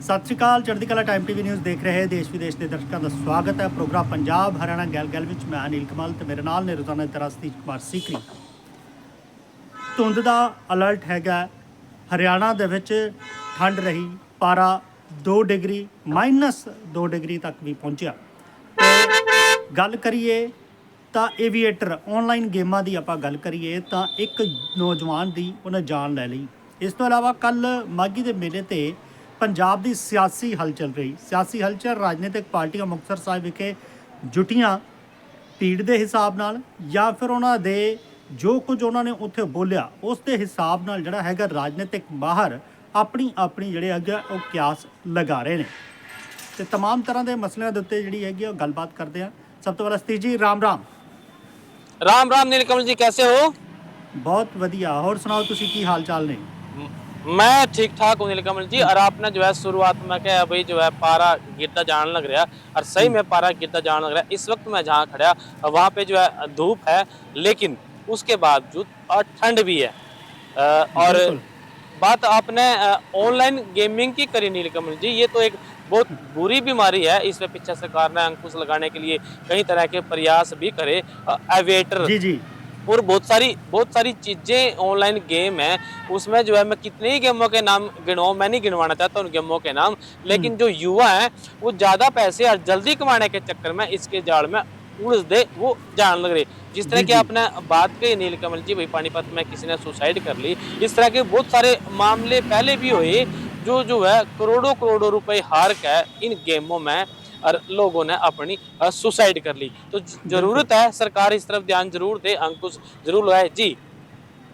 ਸਤਿ ਸ਼੍ਰੀ ਅਕਾਲ। ਚੜ੍ਹਦੀ ਕਲਾ ਟਾਈਮ ਟੀਵੀ ਨਿਊਜ਼ ਦੇਖ ਰਹੇ ਦੇਸ਼ ਵਿਦੇਸ਼ ਦੇ ਦਰਸ਼ਕਾਂ ਦਾ ਸਵਾਗਤ ਹੈ। ਪ੍ਰੋਗਰਾਮ ਪੰਜਾਬ ਹਰਿਆਣਾ ਗੱਲ ਵਿੱਚ ਮੈਂ ਅਨਿਲ ਕਮਲ ਤੇ ਮੇਰੇ ਨਾਲ ਨੇ ਰੋਜ਼ਾਨਾ ਦੀ ਤਰ੍ਹਾਂ ਸਤੀਸ਼ ਕੁਮਾਰ ਸੀਕਰੀ। ਧੁੰਦ ਦਾ ਅਲਰਟ ਹੈਗਾ। ਹਰਿਆਣਾ ਦੇ ਵਿੱਚ ਠੰਡ ਰਹੀ, ਪਾਰਾ 2 ਡਿਗਰੀ -2 ਡਿਗਰੀ ਤੱਕ ਵੀ ਪਹੁੰਚਿਆ। ਤੇ ਗੱਲ ਕਰੀਏ ਤਾਂ ਏਵੀਏਟਰ ਆਨਲਾਈਨ ਗੇਮਾਂ ਦੀ ਆਪਾਂ ਗੱਲ ਕਰੀਏ ਤਾਂ ਇੱਕ ਨੌਜਵਾਨ ਦੀ ਉਹਨੇ ਜਾਨ ਲੈ ਲਈ। ਇਸ ਤੋਂ ਇਲਾਵਾ ਕੱਲ੍ਹ ਮਾਘੀ ਦੇ ਮੇਲੇ 'ਤੇ ਪੰਜਾਬ ਦੀ ਸਿਆਸੀ ਹਲਚਲ ਰਹੀ। ਸਿਆਸੀ ਹਲਚਲ ਰਾਜਨੀਤਿਕ ਪਾਰਟੀਆਂ ਮੁਕਤਸਰ ਸਾਹਿਬ ਵਿਖੇ ਜੁਟੀਆਂ ਭੀੜ ਦੇ ਹਿਸਾਬ ਨਾਲ ਜਾਂ ਫਿਰ ਉਹਨਾਂ ਦੇ ਜੋ ਕੁਝ ਉਹਨਾਂ ਨੇ ਉੱਥੇ ਬੋਲਿਆ ਉਸ ਦੇ ਹਿਸਾਬ ਨਾਲ ਜਿਹੜਾ ਹੈਗਾ ਰਾਜਨੀਤਿਕ ਮਾਹਰ ਆਪਣੀ ਜਿਹੜੇ ਹੈਗੇ ਉਹ ਕਿਆਸ ਲਗਾ ਰਹੇ ਨੇ ਤੇ तमाम ਤਰ੍ਹਾਂ ਦੇ ਮਸਲਿਆਂ ਦੇ ਉੱਤੇ ਜਿਹੜੀ ਹੈਗੀ ਉਹ ਗੱਲਬਾਤ ਕਰਦੇ ਆ। ਸਭ ਤੋਂ ਪਹਿਲਾਂ ਸਤੀਸ਼ ਜੀ ਰਾਮ ਰਾਮ नीलकमल जी, कैसे हो? ਬਹੁਤ ਵਧੀਆ। ਹੋਰ ਸੁਣਾਓ ਤੁਸੀਂ ਕੀ ਹਾਲ ਚਾਲ ਨੇ? मैं ठीक ठाक हूँ नीलकमल जी। और आपने जो है शुरुआत में क्या भाई जो है पारा गिरता जाने लग रहा और सही में पारा गिरता जाने लग रहा है। इस वक्त मैं जहाँ खड़ा वहाँ पे जो है धूप है, लेकिन उसके बावजूद ठंड भी है। और बात आपने ऑनलाइन गेमिंग की करी नीलकमल जी, ये तो एक बहुत बुरी बीमारी है। इस पे पीछे सरकार ने अंकुश लगाने के लिए कई तरह के प्रयास भी करे। एविएटर जी और बहुत सारी चीज़ें ऑनलाइन गेम है, उसमें जो है मैं कितने ही गेमों के नाम गिनवाऊँ, मैं नहीं गिनवाना चाहता उन गेमों के नाम, लेकिन जो युवा हैं वो ज़्यादा पैसे और जल्दी कमाने के चक्कर में इसके जाल में उलझ दे वो जान लग रही। जिस तरह की आपने बात कही नीलकमल जी, भाई पानीपत में किसी ने सुसाइड कर ली, इस तरह के बहुत सारे मामले पहले भी हुए जो है करोड़ों रुपए हार के इन गेमों में और लोगों ने अपनी सुसाइड कर ली। तो जरूरत है सरकार इस तरफ ध्यान जरूर दे, अंकुश जरूर लगाए जी।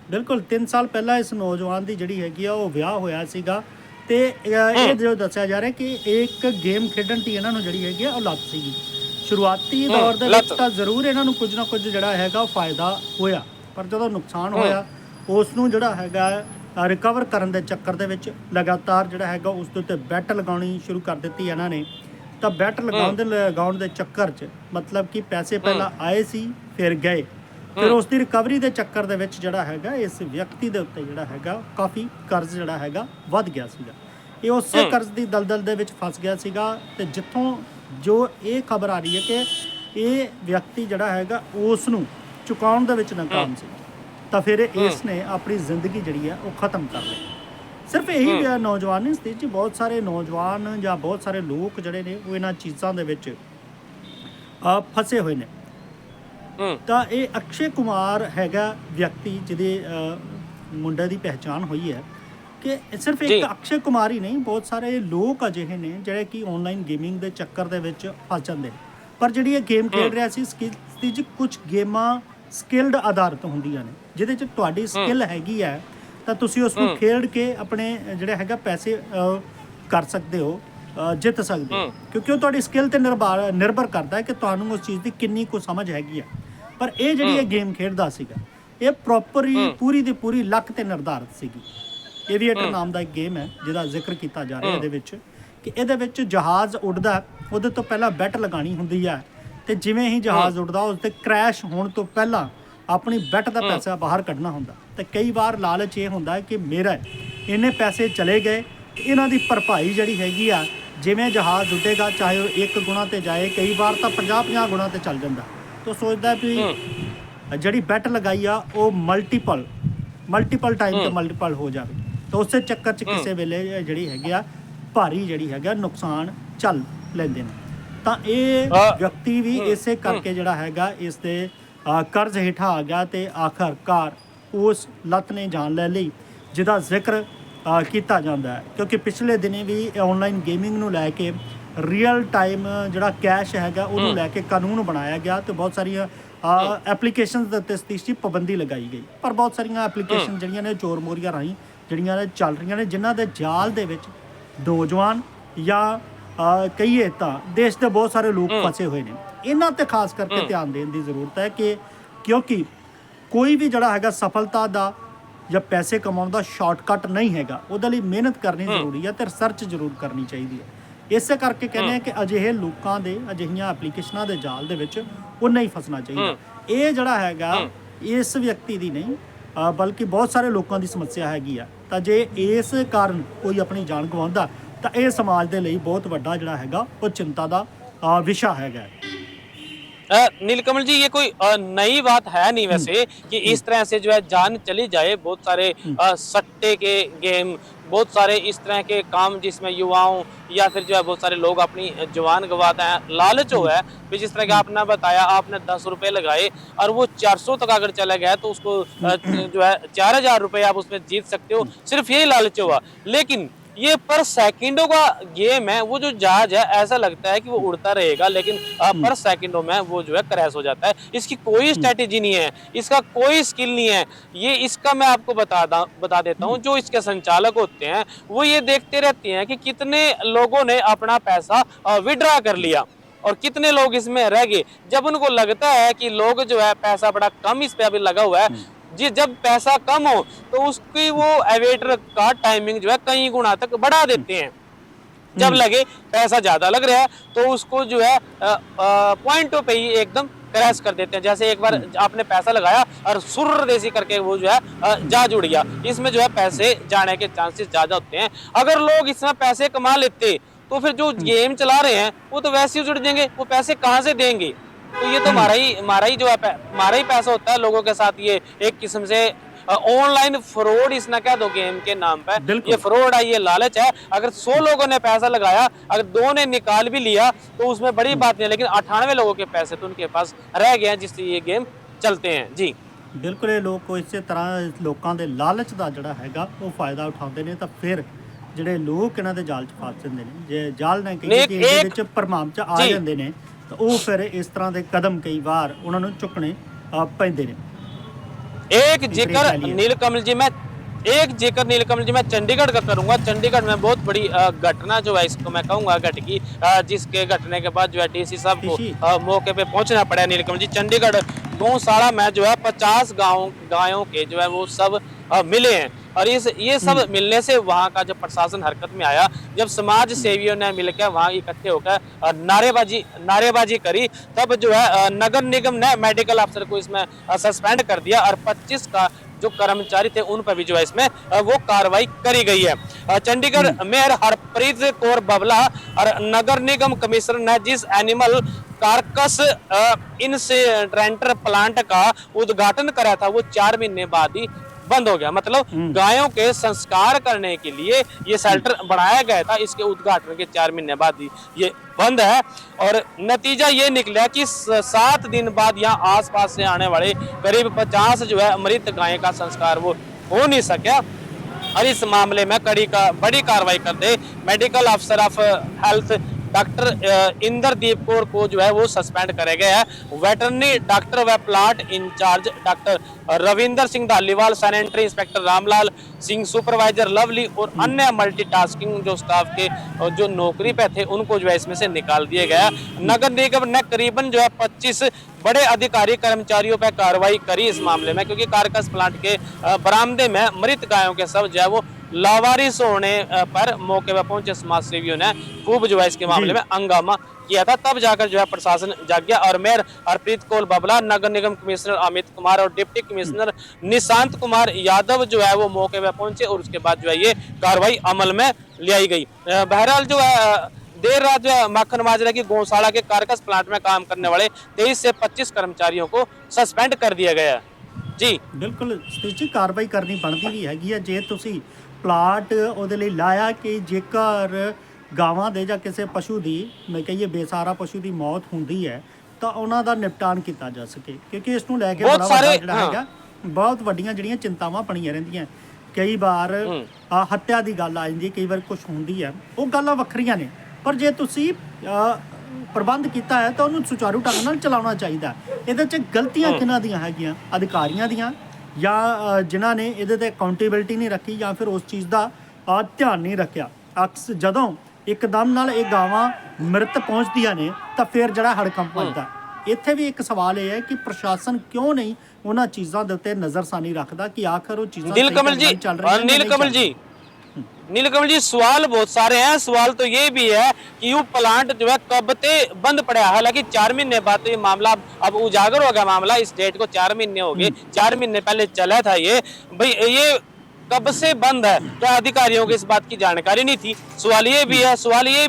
ਬਿਲਕੁਲ 3 ਸਾਲ ਪਹਿਲਾਂ ਇਸ ਨੌਜਵਾਨ ਦੀ ਜਿਹੜੀ ਹੈਗੀ ਆ ਉਹ ਵਿਆਹ ਹੋਇਆ ਸੀਗਾ ਤੇ ਇਹ ਜੋ ਦੱਸਿਆ ਜਾ ਰਿਹਾ ਕਿ ਇੱਕ ਗੇਮ ਖੇਡਣ ਦੀ ਇਹਨਾਂ ਨੂੰ ਜਿਹੜੀ ਹੈਗੀ ਆ ਉਹ ਲੱਤ ਸੀਗੀ। ਸ਼ੁਰੂਆਤੀ ਦੌਰ ਦੇ ਵਿੱਚ ਤਾਂ ਜ਼ਰੂਰ ਇਹਨਾਂ ਨੂੰ ਕੁਝ ਨਾ ਕੁਝ ਜਿਹੜਾ ਹੈਗਾ ਉਹ ਫਾਇਦਾ ਹੋਇਆ, ਪਰ ਜਦੋਂ ਨੁਕਸਾਨ ਹੋਇਆ ਉਸ ਨੂੰ ਜਿਹੜਾ ਹੈਗਾ ਰਿਕਵਰ ਕਰਨ ਦੇ ਚੱਕਰ ਦੇ ਵਿੱਚ ਲਗਾਤਾਰ ਜਿਹੜਾ ਹੈਗਾ ਉਸ ਦੇ ਉੱਤੇ ਬੈਟ ਲਗਾਉਣੀ ਸ਼ੁਰੂ ਕਰ ਦਿੱਤੀ ਇਹਨਾਂ ਨੇ। ਤਾਂ ਬੈਟ ਲਗਾਉਣ ਦੇ ਚੱਕਰ 'ਚ ਮਤਲਬ ਕਿ ਪੈਸੇ ਪਹਿਲਾਂ ਆਏ ਸੀ ਫਿਰ ਗਏ, ਫਿਰ ਉਸ ਦੀ ਰਿਕਵਰੀ ਦੇ ਚੱਕਰ ਦੇ ਵਿੱਚ ਜਿਹੜਾ ਹੈਗਾ ਇਸ ਵਿਅਕਤੀ ਦੇ ਉੱਤੇ ਜਿਹੜਾ ਹੈਗਾ ਕਾਫੀ ਕਰਜ਼ ਜਿਹੜਾ ਹੈਗਾ ਵੱਧ ਗਿਆ ਸੀਗਾ। ਇਹ ਉਸੇ ਕਰਜ਼ ਦੀ ਦਲਦਲ ਦੇ ਵਿੱਚ ਫਸ ਗਿਆ ਸੀਗਾ ਤੇ ਜਿੱਥੋਂ ਜੋ ਇਹ ਖਬਰ ਆ ਰਹੀ ਹੈ ਕਿ ਇਹ ਵਿਅਕਤੀ ਜਿਹੜਾ ਹੈਗਾ ਉਸ ਨੂੰ ਚੁਕਾਉਣ ਦੇ ਵਿੱਚ ਨਾਕਾਮ ਸੀ, ਤਾਂ ਫਿਰ ਇਸ ਨੇ ਆਪਣੀ ਜ਼ਿੰਦਗੀ ਜਿਹੜੀ ਹੈ ਉਹ ਖਤਮ ਕਰ ਲਈ। ਸਿਰਫ ਇਹੀ ਨੌਜਵਾਨ ਨਹੀਂ ਸਤੀਸ਼ ਜੀ, ਬਹੁਤ ਸਾਰੇ ਨੌਜਵਾਨ ਜਾਂ ਬਹੁਤ ਸਾਰੇ ਲੋਕ ਜਿਹੜੇ ਨੇ ਉਹ ਇਹਨਾਂ ਚੀਜ਼ਾਂ ਦੇ ਵਿੱਚ ਫਸੇ ਹੋਏ ਨੇ। ਤਾਂ ਇਹ ਅਕਸ਼ੇ ਕੁਮਾਰ ਹੈਗਾ ਵਿਅਕਤੀ ਜਿਹਦੇ ਮੁੰਡੇ ਦੀ ਪਹਿਚਾਣ ਹੋਈ ਹੈ ਕਿ ਸਿਰਫ ਇੱਕ ਅਕਸ਼ੇ ਕੁਮਾਰ ਹੀ ਨਹੀਂ, ਬਹੁਤ ਸਾਰੇ ਲੋਕ ਅਜਿਹੇ ਨੇ ਜਿਹੜੇ ਕਿ ਆਨਲਾਈਨ ਗੇਮਿੰਗ ਦੇ ਚੱਕਰ ਦੇ ਵਿੱਚ ਫਸ ਜਾਂਦੇ ਨੇ। ਪਰ ਜਿਹੜੀ ਇਹ ਗੇਮ ਖੇਡ ਰਿਹਾ ਸੀ ਸਤੀਸ਼ ਜੀ, ਕੁਝ ਗੇਮਾਂ ਸਕਿੱਲਡ ਆਧਾਰਿਤ ਹੁੰਦੀਆਂ ਨੇ ਜਿਹਦੇ 'ਚ ਤੁਹਾਡੀ ਸਕਿੱਲ ਹੈਗੀ ਹੈ ਤਾਂ ਤੁਸੀਂ ਉਸ ਨੂੰ ਖੇਡ ਕੇ ਆਪਣੇ ਜਿਹੜੇ ਹੈਗਾ ਪੈਸੇ ਕਰ ਸਕਦੇ ਹੋ, ਜਿੱਤ ਸਕਦੇ ਹੋ, ਕਿਉਂਕਿ ਉਹ ਤੁਹਾਡੀ ਸਕਿੱਲ ਤੇ ਨਿਰਭਰ ਕਰਦਾ ਹੈ ਕਿ ਤੁਹਾਨੂੰ ਉਸ ਚੀਜ਼ ਦੀ ਕਿੰਨੀ ਕੁ ਸਮਝ ਹੈਗੀ ਆ। ਪਰ ਇਹ ਜਿਹੜੀ ਇਹ ਗੇਮ ਖੇਡਦਾ ਸੀਗਾ ਇਹ ਪੂਰੀ ਦੀ ਪੂਰੀ ਲੱਕ ਤੇ ਨਿਰਧਾਰਿਤ ਸੀਗੀ। ਏਵੀਏਟਰ ਨਾਮ ਦਾ ਇੱਕ ਗੇਮ ਹੈ ਜਿਹਦਾ ਜ਼ਿਕਰ ਕੀਤਾ ਜਾ ਰਿਹਾ ਇਹਦੇ ਵਿੱਚ ਕਿ ਇਹਦੇ ਵਿੱਚ ਜਹਾਜ਼ ਉੱਡਦਾ, ਉਹਦੇ ਤੋਂ ਪਹਿਲਾਂ ਬੈਟ ਲਗਾਉਣੀ ਹੁੰਦੀ ਹੈ ਤੇ ਜਿਵੇਂ ਹੀ ਜਹਾਜ਼ ਉੱਡਦਾ ਉਸ ਤੇ ਕ੍ਰੈਸ਼ ਹੋਣ ਤੋਂ ਪਹਿਲਾਂ ਆਪਣੀ ਬੈਟ ਦਾ ਪੈਸਾ ਬਾਹਰ ਕੱਢਣਾ ਹੁੰਦਾ। ਤੇ ਕਈ ਵਾਰ ਲਾਲਚ ਇਹ ਹੁੰਦਾ ਕਿ ਮੇਰਾ ਇੰਨੇ ਪੈਸੇ ਚਲੇ ਗਏ, ਇਹਨਾਂ ਦੀ ਭਰਪਾਈ ਜਿਹੜੀ ਹੈਗੀ ਆ, ਜਿਵੇਂ ਜਹਾਜ਼ ਉੱਡੇਗਾ ਚਾਹੇ ਉਹ 1 ਗੁਣਾ ਤੇ ਜਾਏ, ਕਈ ਵਾਰ ਤਾਂ 50 ਗੁਣਾ ਤੇ ਚੱਲ ਜਾਂਦਾ। ਤਾਂ ਸੋਚਦਾ ਵੀ ਜਿਹੜੀ ਬੈਟ ਲਗਾਈ ਆ ਉਹ ਮਲਟੀਪਲ ਟਾਈਮ ਤੇ ਮਲਟੀਪਲ ਹੋ ਜਾਵੇ। ਤਾਂ ਉਸੇ ਚੱਕਰ 'ਚ ਕਿਸੇ ਵੇਲੇ ਜਿਹੜੀ ਹੈਗੀ ਆ ਭਾਰੀ ਜਿਹੜੀ ਹੈਗਾ ਨੁਕਸਾਨ ਚੱਲ ਲੈਂਦੇ ਨੇ। ਤਾਂ ਇਹ ਵਿਅਕਤੀ ਵੀ ਇਸੇ ਕਰਕੇ ਜਿਹੜਾ ਹੈਗਾ ਇਸ ਦੇ ਕਰਜ਼ ਹੇਠਾਂ ਆ ਗਿਆ ਤੇ ਆਖਰਕਾਰ ਉਸ ਲੱਤ ਨੇ ਜਾਨ ਲੈ ਲਈ ਜਿਹਦਾ ਜ਼ਿਕਰ ਕੀਤਾ ਜਾਂਦਾ ਹੈ। ਕਿਉਂਕਿ ਪਿਛਲੇ ਦਿਨੇ ਵੀ ਆਨਲਾਈਨ ਗੇਮਿੰਗ ਨੂੰ ਲੈ ਕੇ ਰੀਅਲ ਟਾਈਮ ਜਿਹੜਾ ਕੈਸ਼ ਹੈਗਾ ਉਹਨੂੰ ਲੈ ਕੇ ਕਾਨੂੰਨ ਬਣਾਇਆ ਗਿਆ ਤੇ ਬਹੁਤ ਸਾਰੀਆਂ ਐਪਲੀਕੇਸ਼ਨਸ ਦੇ ਉੱਤੇ ਸਤੀਸ਼ ਜੀ ਪਾਬੰਦੀ ਲਗਾਈ ਗਈ। ਪਰ ਬਹੁਤ ਸਾਰੀਆਂ ਐਪਲੀਕੇਸ਼ਨ ਜਿਹੜੀਆਂ ਨੇ ਚੋਰ ਮੋਰੀਆਂ ਰਾਹੀਂ ਜਿਹੜੀਆਂ ਨੇ ਚੱਲ ਰਹੀਆਂ ਨੇ, ਜਿਨ੍ਹਾਂ ਦੇ ਜਾਲ ਦੇ ਵਿੱਚ ਨੌਜਵਾਨ ਜਾਂ ਕਹੀਏ ਤਾਂ ਦੇਸ਼ ਦੇ ਬਹੁਤ ਸਾਰੇ ਲੋਕ ਫਸੇ ਹੋਏ ਨੇ। ਇਹਨਾਂ 'ਤੇ ਖਾਸ ਕਰਕੇ ਧਿਆਨ ਦੇਣ ਦੀ ਜ਼ਰੂਰਤ ਹੈ ਕਿ ਕਿਉਂਕਿ ਕੋਈ ਵੀ ਜਿਹੜਾ ਹੈਗਾ ਸਫਲਤਾ ਦਾ ਜਾਂ ਪੈਸੇ ਕਮਾਉਣ ਦਾ ਸ਼ਾਰਟਕਟ ਨਹੀਂ ਹੈਗਾ, ਉਹਦੇ ਲਈ ਮਿਹਨਤ ਕਰਨੀ ਜ਼ਰੂਰੀ ਹੈ ਤੇ ਰਿਸਰਚ ਜ਼ਰੂਰ ਕਰਨੀ ਚਾਹੀਦੀ ਹੈ। ਇਸੇ ਕਰਕੇ ਕਹਿੰਦੇ ਆ ਕਿ ਅਜਿਹੇ ਲੋਕਾਂ ਦੇ ਅਜਿਹੀਆਂ ਐਪਲੀਕੇਸ਼ਨਾਂ ਦੇ ਜਾਲ ਦੇ ਵਿੱਚ ਉਹ ਨਹੀਂ ਫਸਣਾ ਚਾਹੀਦਾ। ਇਹ ਜਿਹੜਾ ਹੈਗਾ ਇਸ ਵਿਅਕਤੀ ਦੀ ਨਹੀਂ ਬਲਕਿ ਬਹੁਤ ਸਾਰੇ ਲੋਕਾਂ ਦੀ ਸਮੱਸਿਆ ਹੈਗੀ ਆ। ਤਾਂ ਜੇ ਇਸ ਕਾਰਨ ਕੋਈ ਆਪਣੀ ਜਾਨ ਗਵਾਉਂਦਾ ਤਾਂ ਇਹ ਸਮਾਜ ਦੇ ਲਈ ਬਹੁਤ ਵੱਡਾ ਜਿਹੜਾ ਹੈਗਾ ਉਹ ਚਿੰਤਾ ਦਾ ਵਿਸ਼ਾ ਹੈਗਾ। नीलकमल जी, ये कोई नई बात है नहीं वैसे कि इस तरह से जो है जान चली जाए। बहुत सारे सट्टे के गेम, बहुत सारे इस तरह के काम जिसमें युवाओं या फिर जो है बहुत सारे लोग अपनी जुबान गंवाते हैं। लालच हो है भी, जिस तरह के आपने बताया, आपने 10 रुपए लगाए और वो 400 तक अगर चला गया तो उसको जो है 4000 रुपए आप उसमें जीत सकते हो। सिर्फ यही लालच हुआ। लेकिन ये पर सेकंडों का गेम है। वो जो जहाज है ऐसा लगता है कि वो उड़ता रहेगा, लेकिन पर सेकंडों में वो जो है क्रैश हो जाता है। इसकी कोई स्ट्रेटेजी नहीं है, इसका कोई स्किल नहीं है। ये इसका मैं आपको बता देता हूँ। जो इसके संचालक होते हैं वो ये देखते रहते हैं कि कितने लोगों ने अपना पैसा विड्रॉ कर लिया और कितने लोग इसमें रह गए। जब उनको लगता है कि लोग जो है पैसा बड़ा कम इस पे अभी लगा हुआ है, जी, जब पैसा कम हो तो उसकी वो एवेटर का टाइमिंग जो है कई गुना तक बढ़ा देते हैं। जब लगे पैसा ज्यादा लग रहा है तो उसको जो है पॉइंटों पे ही एकदम क्रैश कर देते हैं। जैसे एक बार आपने पैसा लगाया और सुर देसी करके वो जो है जा जुड़ गया। इसमें जो है पैसे जाने के चांसेस ज्यादा होते हैं। अगर लोग इसमें पैसे कमा लेते तो फिर जो गेम चला रहे हैं वो तो वैसे ही जुड़ जाएंगे। वो पैसे कहाँ से देंगे? तो ये तो हमारा ही जो है हमारा ही पैसा होता है लोगों के साथ। ये एक किस्म से ऑनलाइन फ्रॉड इसना कह दो गेम के नाम पे। ये फ्रॉड है, ये लालच है। अगर 100 लोगों ने पैसा लगाया, अगर 2 ने निकाल भी लिया तो उसमें बड़ी बात नहीं है, लेकिन 98 लोगों के पैसे तो उनके पास रह गए हैं जिससे ये गेम चलते हैं। जी ਬਿਲਕੁਲ, ਇਹ ਲੋਕ ਇਸੇ ਤਰ੍ਹਾਂ ਲੋਕਾਂ ਦੇ ਲਾਲਚ ਦਾ ਜਿਹੜਾ ਹੈਗਾ ਉਹ ਫਾਇਦਾ ਉਠਾਉਂਦੇ ਨੇ ਤਾਂ ਫਿਰ ਜਿਹੜੇ ਲੋਕ ਇਹਨਾਂ ਦੇ ਜਾਲ 'ਚ ਫਸ ਜਾਂਦੇ ਨੇ। ਜੇ ਜਾਲ ਨਾ ਕਹੀਏ ਕਿ ਇਹਦੇ ਵਿੱਚ ਭਰਮਾਮ 'ਚ ਆ ਜਾਂਦੇ ਨੇ ਤਾਂ ਉਹ ਫਿਰ ਇਸ ਤਰ੍ਹਾਂ ਦੇ ਕਦਮ ਕਈ ਵਾਰ ਉਹਨਾਂ ਨੂੰ ਚੁੱਕਣੇ ਪੈਂਦੇ ਨੇ। एक जिक्र नीलकमल जी मैं चंडीगढ़ का करूंगा। चंडीगढ़ में बहुत बड़ी घटना जो है इसको मैं कहूंगा घट की, जिसके घटने के बाद जो है डीसी साहब को मौके पे पहुंचना पड़ा। नीलकमल जी, चंडीगढ़ गौशाला में जो है 50 गायों के जो है वो सब मिले हैं और ये सब मिलने से वहाँ का जब प्रशासन हरकत में आया, जब समाज सेवियों ने मिलकर वहाँ इकट्ठे होकर नारेबाजी करी, तब जो है नगर निगम ने मेडिकल अफसर को इसमें सस्पेंड कर दिया और 25 का जो कर्मचारी थे उन पर भी जो है इसमें वो कार्रवाई करी गई है। चंडीगढ़ मेयर हरप्रीत कौर बाबला और नगर निगम कमिश्नर ने जिस एनिमल कार्कस इंसिनरेटर प्लांट का उद्घाटन करा था वो 4 महीने बाद ही बंद हो गया। मतलब गायों के संस्कार करने के लिए ये शेल्टर बनाया गया था, इसके उद्घाटन के 4 महीने बाद ही ये बंद है। और नतीजा ये निकला कि 7 दिन बाद यहाँ आसपास से आने वाले करीब 50 जो है मृत गाय का संस्कार वो हो नहीं सका और इस मामले में बड़ी कार्रवाई करते मेडिकल अफसर of health doctor Inderdeep Kaur को जो है वो सस्पेंड करे गए हैं। वेटरनरी डॉक्टर व plant incharge doctor Ravinder Singh Dhaliwal, sanitary inspector Ramlal Singh, supervisor Lovely और अन्य मल्टीटास्किंग जो स्टाफ के जो नौकरी पे थे उनको जो है इसमें से निकाल दिया गया। नगर निगम ने करीबन जो है 25 बड़े अधिकारी कर्मचारियों पर कार्रवाई करी इस मामले में, क्योंकि कारकस प्लांट के बरामदे में मृत गायों के सब जो है वो लावारिस होने पर मौके पर पहुंचे समाज सेवियों ने खूब जो है इसके मामले में हंगामा किया था। तब जाकर जो है प्रशासन जाग गया और मेयर हरप्रीत कौर बाबला, नगर निगम कमिश्नर अमित कुमार और डिप्टी कमिश्नर निशांत कुमार यादव जो है वो मौके पर पहुंचे और उसके बाद जो है ये कार्रवाई अमल में लाई गई। बहरहाल जो है देर रात जो है माखन माजरा की गौशाला के कारकस प्लांट में काम करने वाले 23 से 25 कर्मचारियों को सस्पेंड कर दिया गया है। जी बिल्कुल, स्थिति कार्रवाई करनी बनती भी हैगी है। जे तुसी ਪਲਾਟ ਉਹਦੇ ਲਈ ਲਾਇਆ ਕਿ ਜੇਕਰ ਗਾਵਾਂ ਦੇ ਜਾਂ ਕਿਸੇ ਪਸ਼ੂ ਦੀ, ਮੈਂ ਕਹੀਏ ਬੇਸਹਾਰਾ ਪਸ਼ੂ ਦੀ ਮੌਤ ਹੁੰਦੀ ਹੈ ਤਾਂ ਉਹਨਾਂ ਦਾ ਨਿਪਟਾਨ ਕੀਤਾ ਜਾ ਸਕੇ, ਕਿਉਂਕਿ ਇਸ ਨੂੰ ਲੈ ਕੇ ਬੜਾ ਵੱਡਾ ਜਿਹੜਾ ਹੈਗਾ ਬਹੁਤ ਵੱਡੀਆਂ ਜਿਹੜੀਆਂ ਚਿੰਤਾਵਾਂ ਬਣੀਆਂ ਰਹਿੰਦੀਆਂ। ਕਈ ਵਾਰ ਹੱਤਿਆ ਦੀ ਗੱਲ ਆ ਜਾਂਦੀ, ਕਈ ਵਾਰ ਕੁਝ ਹੁੰਦੀ ਹੈ, ਉਹ ਗੱਲਾਂ ਵੱਖਰੀਆਂ ਨੇ, ਪਰ ਜੇ ਤੁਸੀਂ ਪ੍ਰਬੰਧ ਕੀਤਾ ਹੈ ਤਾਂ ਉਹਨੂੰ ਸੁਚਾਰੂ ਢੰਗ ਨਾਲ ਚਲਾਉਣਾ ਚਾਹੀਦਾ। ਇਹਦੇ 'ਚ ਗਲਤੀਆਂ ਕਿਹਨਾਂ ਦੀਆਂ ਹੈਗੀਆਂ? ਅਧਿਕਾਰੀਆਂ ਦੀਆਂ ਜਾਂ ਜਿਨ੍ਹਾਂ ਨੇ ਇਹਦੇ ਤੇ ਅਕਾਊਂਟੇਬਿਲਟੀ ਨਹੀਂ ਰੱਖੀ ਜਾਂ ਫਿਰ ਉਸ ਚੀਜ਼ ਦਾ ਧਿਆਨ ਨਹੀਂ ਰੱਖਿਆ। ਜਦੋਂ ਇੱਕਦਮ ਨਾਲ ਇਹ ਗਾਵਾਂ ਮ੍ਰਿਤ ਪਹੁੰਚਦੀਆਂ ਨੇ ਤਾਂ ਫਿਰ ਜਿਹੜਾ ਹੜਕੰਪ ਵੱਜਦਾ। ਇੱਥੇ ਵੀ ਇੱਕ ਸਵਾਲ ਇਹ ਹੈ ਕਿ ਪ੍ਰਸ਼ਾਸਨ ਕਿਉਂ ਨਹੀਂ ਉਹਨਾਂ ਚੀਜ਼ਾਂ ਦੇ ਉੱਤੇ ਨਜ਼ਰਸਾਨੀ ਰੱਖਦਾ ਕਿ ਆਖਰ ਉਹ ਚੀਜ਼ਾਂ ਚੱਲ ਰਹੀਆਂ। नीलकमल जी, सवाल बहुत सारे हैं। सवाल तो ये भी है कि ये प्लांट जो है कब से बंद पड़ा है। हालांकि 4 महीने बाद तो ये मामला अब उजागर हो गया। मामला इस डेट को 4 महीने हो गए, 4 महीने पहले चला था ये। भाई ये कब से बंद है? क्या अधिकारियों को इस बात की जानकारी नहीं थी? सवाल ये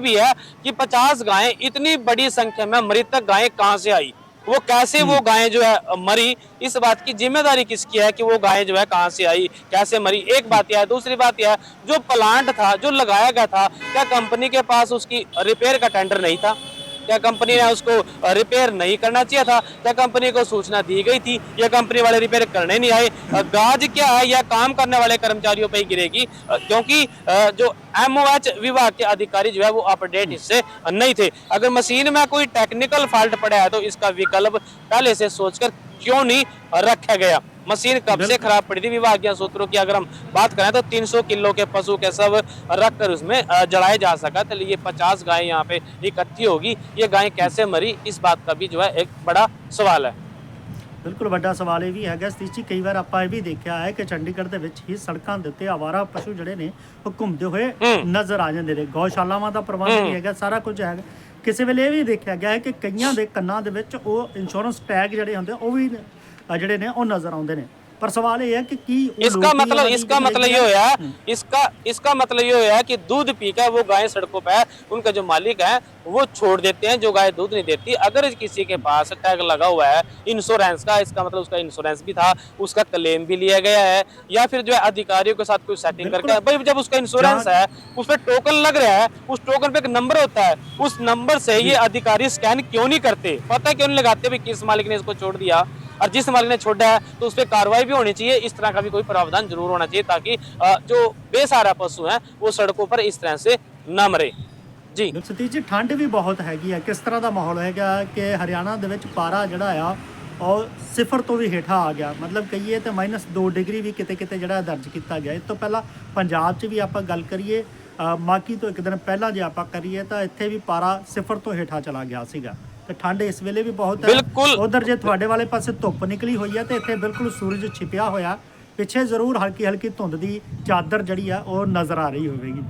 भी है कि 50 गायें, इतनी बड़ी संख्या में मृतक गायें कहां से आई? वो कैसे वो गायें जो है मरी? इस बात की जिम्मेदारी किसकी है कि वो गायें जो है कहां से आई, कैसे मरी? एक बात यह है। दूसरी बात यह है, जो प्लांट था, जो लगाया गया था, क्या कंपनी के पास उसकी रिपेयर का टेंडर नहीं था? क्या कंपनी ने उसको रिपेयर नहीं करना चाहिए था? क्या कंपनी को सूचना दी गई थी? या कंपनी वाले रिपेयर करने नहीं आए? गाज क्या है, यह काम करने वाले कर्मचारियों पे ही गिरेगी, क्योंकि जो एमओएच विभाग के अधिकारी जो है वो अपडेट इससे नहीं थे। अगर मशीन में कोई टेक्निकल फॉल्ट पड़ा है तो इसका विकल्प पहले से सोचकर क्यों नहीं रखा गया? मशीन कब से खराब पड़ी थी? विभागीय सूत्रों की अगर हम बात करें तो 300 किलो के पशु के सब रख कर उसमें जलाया जा सका। तो ये 50 गायें यहाँ पे इकट्ठी होगी, ये गायें कैसे मरी, इस बात का भी जो है एक बड़ा सवाल है। ਬਿਲਕੁਲ ਵੱਡਾ ਸਵਾਲ ਇਹ ਵੀ ਹੈਗਾ ਸਤੀਸ਼ ਜੀ। ਕਈ ਵਾਰ ਆਪਾਂ ਇਹ ਵੀ ਦੇਖਿਆ ਹੈ ਕਿ ਚੰਡੀਗੜ੍ਹ ਦੇ ਵਿੱਚ ਹੀ ਸੜਕਾਂ ਦੇ ਉੱਤੇ ਆਵਾਰਾ ਪਸ਼ੂ ਜਿਹੜੇ ਨੇ ਉਹ ਘੁੰਮਦੇ ਹੋਏ ਨਜ਼ਰ ਆ ਜਾਂਦੇ ਨੇ। ਗਊਸ਼ਾਲਾਵਾਂ ਦਾ ਪ੍ਰਬੰਧ ਵੀ ਹੈਗਾ, ਸਾਰਾ ਕੁਝ ਹੈਗਾ। ਕਿਸੇ ਵੇਲੇ ਇਹ ਵੀ ਦੇਖਿਆ ਗਿਆ ਹੈ ਕਿ ਕਈਆਂ ਦੇ ਕੰਨਾਂ ਦੇ ਵਿੱਚ ਉਹ ਇੰਸ਼ੋਰੈਂਸ ਟੈਗ ਜਿਹੜੇ ਹੁੰਦੇ ਉਹ ਵੀ ਜਿਹੜੇ ਨੇ ਉਹ ਨਜ਼ਰ ਆਉਂਦੇ ਨੇ। पर सवाल ये है कि इसका मतलब ये है कि दूध पीकर वो गायें सड़कों पर, उनका जो मालिक है वो छोड़ देते हैं, जो गाय दूध नहीं देती। अगर किसी के पास टैग लगा हुआ है इंश्योरेंस का, इसका मतलब उसका इंश्योरेंस भी था, उसका क्लेम भी लिया गया है, या फिर जो है अधिकारियों के साथ कोई सेटिंग करके भाई जब उसका इंश्योरेंस है उस पर टोकन लग रहा है, उस टोकन पे एक नंबर होता है, उस नंबर से ये अधिकारी स्कैन क्यों नहीं करते? पता क्यों नहीं लगाते भी किस मालिक ने इसको छोड़ दिया, और जिस मालिक ने छोड़ा है तो उस पर कार्रवाई भी होनी चाहिए। इस तरह का भी कोई प्रावधान जरूर होना चाहिए ताकि जो बेसहारा पशु हैं वो सड़कों पर इस तरह से न मरे। जी सतीश जी, ठंड भी बहुत हैगी है, किस तरह का माहौल हैगा कि हरियाणा ਦੇ ਵਿੱਚ ਪਾਰਾ ਜਿਹੜਾ ਆ ਉਹ ਸਿਫਰ ਤੋਂ ਵੀ ਹੇਠਾਂ ਆ ਗਿਆ, ਮਤਲਬ ਕਹੀਏ ਤਾਂ -2 ਡਿਗਰੀ ਵੀ ਕਿਤੇ ਜਿਹੜਾ ਦਰਜ ਕੀਤਾ ਗਿਆ। ਇਸ ਤੋਂ ਪਹਿਲਾਂ ਪੰਜਾਬ 'ਚ ਵੀ ਆਪਾਂ ਗੱਲ ਕਰੀਏ, ਮਾਕੀ ਤੋਂ ਇੱਕ ਦਿਨ ਪਹਿਲਾਂ ਜੇ ਆਪਾਂ ਕਰੀਏ ਤਾਂ ਇੱਥੇ ਵੀ ਪਾਰਾ ਸਿਫਰ ਤੋਂ ਹੇਠਾਂ ਚਲਾ ਗਿਆ ਸੀਗਾ। ਤੇ ਠੰਡ ਇਸ ਵੇਲੇ ਵੀ ਬਹੁਤ ਹੈ। ਉਧਰ ਜੇ ਤੁਹਾਡੇ ਵਾਲੇ ਪਾਸੇ ਧੁੱਪ ਨਿਕਲੀ ਹੋਈ ਹੈ ਤੇ ਇੱਥੇ ਬਿਲਕੁਲ ਸੂਰਜ ਛਿਪਿਆ ਹੋਇਆ, ਪਿੱਛੇ ਜ਼ਰੂਰ ਹਲਕੀ ਧੁੰਦ ਦੀ ਚਾਦਰ ਜਿਹੜੀ ਆ ਉਹ ਨਜ਼ਰ ਆ ਰਹੀ ਹੋਵੇਗੀ।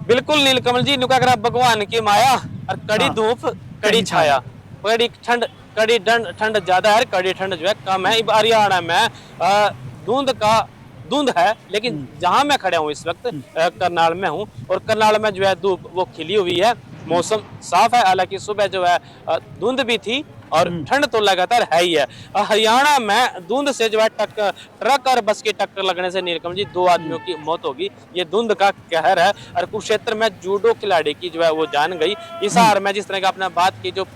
बिल्कुल नीलकमल जी, नुका करा भगवान की माया, और कड़ी धूप कड़ी छाया, कड़ी ठंड ज्यादा है, कड़ी ठंड जो है कम है। हरियाणा में धुंध है, लेकिन जहां मैं खड़ा हूँ इस वक्त करनाल में हूँ, और करनाल में जो है धूप वो खिली हुई है, मौसम साफ है। हालांकि सुबह जो है धुंध भी थी और ठंड तो लगातार है ही है। हरियाणा में धुंध से जो है ट्रक और बस की टक्कर लगने से नीलकमल जी 2 आदमियों की मौत होगी। ये धुंध का कहर है। और कुरुक्षेत्र में जूडो खिलाड़ी की जो है वो जान गई। हिसार में जिस तरह की आपने बात की, जो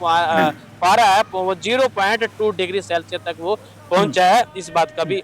पारा है वो 0.2 डिग्री सेल्सियस तक वो पहुंचा है, इस बात का भी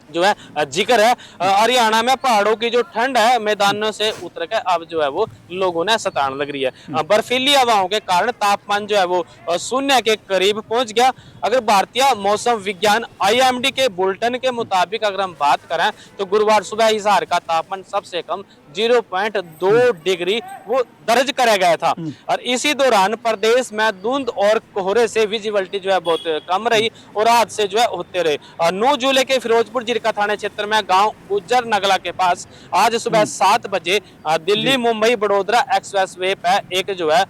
जो है जिक्र है। हरियाणा में पहाड़ों की जो ठंड है मैदानों से उतर के अब जो है वो लोगों ने सताने लग रही है। बर्फीली हवाओं के कारण तापमान जो है वो 0 के करीब पहुंच गया। अगर भारतीय मौसम विज्ञान IMD के बुलेटिन के मुताबिक अगर हम बात करें तो गुरुवार सुबह हिसार का तापमान सबसे कम 0.2 डिग्री वो दर्ज करा गया था। और इसी दौरान प्रदेश में धुंध और कोहरे से विजिबिलिटी जो है बहुत कम रही और हादसे जो है होते रहे। 9 जुलाई के फिरोजपुर जिरका थाना क्षेत्र में गांव गुज्जर नगला के पास आज सुबह 7 बजे दिल्ली मुंबई बड़ोदरा एक्सप्रेस वे पर एक जो है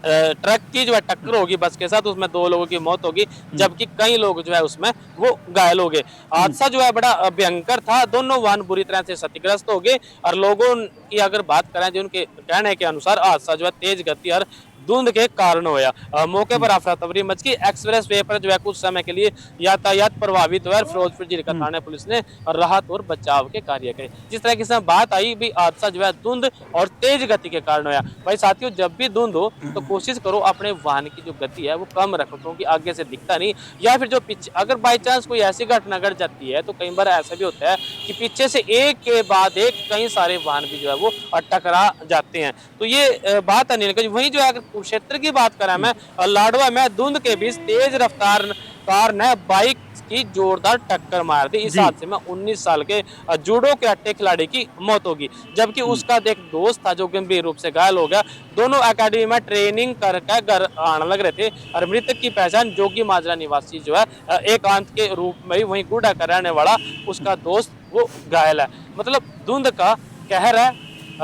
ट्रक की जो है टक्कर होगी बस के साथ, उसमें 2 लोगों की मौत होगी, जबकि कई लोग जो है उसमें वो घायल हो गए। हादसा जो है बड़ा भयंकर था, दोनों वाहन बुरी तरह से क्षतिग्रस्त हो गए। और लोगों की अगर बात करें जो उनके कहने के अनुसार हादसा जो है तेज गति और धुंध के कारण होया। मौके पर अफरा तफरी मच गई। एक्सप्रेस वे पर जो है कुछ समय के लिए यातायात प्रभावित हुआ। फिरोजपुर जिले का थाना पुलिस ने राहत और बचाव के कार्य करे। जिस तरह की बात आई भी हादसा जो है धुंध और तेज गति के कारण होया। भाई साथियों, जब भी धुंध हो तो कोशिश करो अपने वाहन की जो गति है वो कम रखो, क्योंकि आगे से दिखता नहीं, या फिर जो पीछे अगर बाई चांस कोई ऐसी घटना घट जाती है तो कई बार ऐसा भी होता है कि पीछे से एक के बाद एक कई सारे वाहन भी जो है वो टकरा जाते हैं। तो ये बात है नीलकंठ। वहीं जो है कुरुक्षेत्र की बात करें मैं, लाडवा में धुंध के बीच तेज रफ्तार कार ने बाइक की जोरदार टक्कर मार दी। इस हादसे में 19 साल के जूडो कराटे खिलाड़ी की मौत होगी, जबकि उसका एक दोस्त था जो गंभीर रूप से घायल हो गया। दोनों एकेडमी में ट्रेनिंग करके घर आने लग रहे थे। और मृतक की पहचान जोगी माजरा निवासी जो है एकांत के रूप में वहीं गुडा का रहने वाला उसका दोस्त वो घायल है। मतलब धुंध का कहर है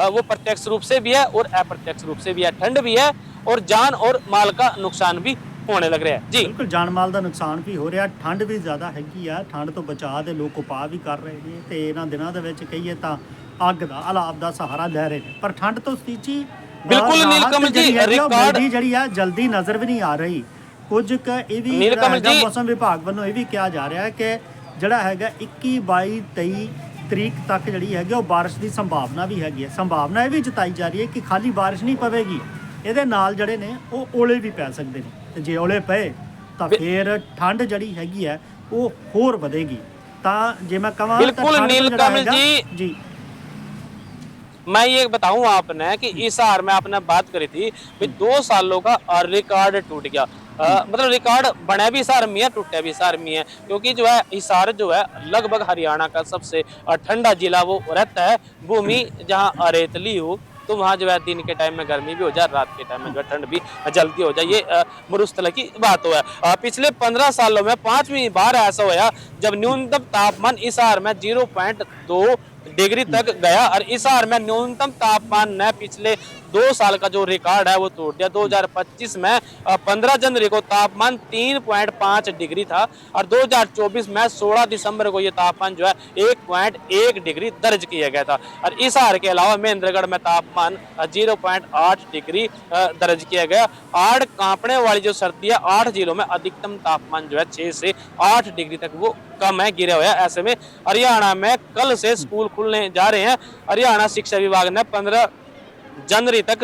वो प्रत्यक्ष रूप से भी है और अप्रत्यक्ष रूप से भी है। ठंड भी है और जान और माल का नुकसान भी ਹੋਣੇ ਲੱਗ ਰਿਹਾ ਹੈ ਜੀ। ਬਿਲਕੁਲ ਜਾਨ ਮਾਲ ਦਾ ਨੁਕਸਾਨ ਵੀ ਹੋ ਰਿਹਾ, ਠੰਡ ਵੀ ਜ਼ਿਆਦਾ ਹੈਗੀ ਆ, ਠੰਡ ਤੋਂ ਬਚਾਅ ਦੇ ਲੋਕ ਉਪਾਅ ਵੀ ਕਰ ਰਹੇ ਨੇ ਤੇ ਇਹਨਾਂ ਦਿਨਾਂ ਦੇ ਵਿੱਚ ਕਹੀਏ ਤਾਂ ਅੱਗ ਦਾ ਹਾਲਾਤ ਦਾ ਸਹਾਰਾ ਲੈ ਰਹੇ ਨੇ। ਪਰ ਠੰਡ ਤੋਂ ਸਤੀਜੀ ਬਿਲਕੁਲ ਨੀਲਕਮਲ ਜੀ ਰਿਕਾਰਡ ਜਿਹੜੀ ਆ ਜਲਦੀ ਨਜ਼ਰ ਵੀ ਨਹੀਂ ਆ ਰਹੀ। ਕੁਝ ਕੁ ਇਹ ਵੀ ਨੀਲਕਮਲ ਜੀ ਮੌਸਮ ਵਿਭਾਗ ਵੱਲੋਂ ਇਹ ਵੀ ਕਿਹਾ ਜਾ ਰਿਹਾ ਕਿ ਜਿਹੜਾ ਹੈਗਾ 21 22 23 ਤਰੀਕ ਤੱਕ ਜਿਹੜੀ ਹੈਗੀ ਉਹ ਬਾਰਿਸ਼ ਦੀ ਸੰਭਾਵਨਾ ਵੀ ਹੈਗੀ ਹੈ। ਸੰਭਾਵਨਾ ਇਹ ਵੀ ਜਤਾਈ ਜਾ ਰਹੀ ਹੈ ਕਿ ਖਾਲੀ ਬਾਰਿਸ਼ ਨਹੀਂ ਪਵੇਗੀ, ਇਹਦੇ ਨਾਲ ਜਿਹੜੇ ਨੇ ਉਹ ਓਲੇ ਵੀ ਪੈ ਸਕਦੇ ਨੇ ਤੇ ਜੇ ਓਲੇ ਪਏ ਤਾਂ ਫਿਰ ਠੰਡ ਜਿਹੜੀ ਹੈਗੀ ਹੈ ਉਹ ਹੋਰ ਵਧੇਗੀ। ਤਾਂ ਜੇ मैं कहा बिल्कुल नीलकमल जी मैं ये बताऊं आपने कि इस हार में आपने बात करी थी कि 2 सालों का रिकॉर्ड टूट गया। मतलब रिकॉर्ड बने भी इस हार में है, टूटे भी इस हार में है, क्योंकि जो है हिसार जो है लगभग हरियाणा का सबसे ठंडा जिला वो रहता है। भूमि जहाँ रेतली हो तो वहाँ जो है दिन के टाइम में गर्मी भी हो जाए, रात के टाइम में जो है ठंड भी जल्दी हो जाए, ये मरुस्थल की बात हुआ है। पिछले 15 सालों में 5वीं बार ऐसा हुआ जब न्यूनतम तापमान इस हार में 0.2 डिग्री तक गया और इस हार में न्यूनतम तापमान ने पिछले 2 साल का जो रिकॉर्ड है वो तोड़ दिया। 2025 में 15 जनवरी को तापमान 3.5 डिग्री था और 2024 में 16 दिसंबर को ये तापमान जो है 1.1 डिग्री दर्ज किया गया था। और इस हार के अलावा महेंद्रगढ़ में तापमान 0.8 डिग्री दर्ज किया गया। आड़ कांपने वाली जो सर्दी है 8 जिलों में अधिकतम तापमान जो है 6 से 8 डिग्री तक वो कम है, गिरा हुआ है। ऐसे में हरियाणा में कल से स्कूल खुलने जा रहे हैं। हरियाणा शिक्षा विभाग ने 15 जनवरी तक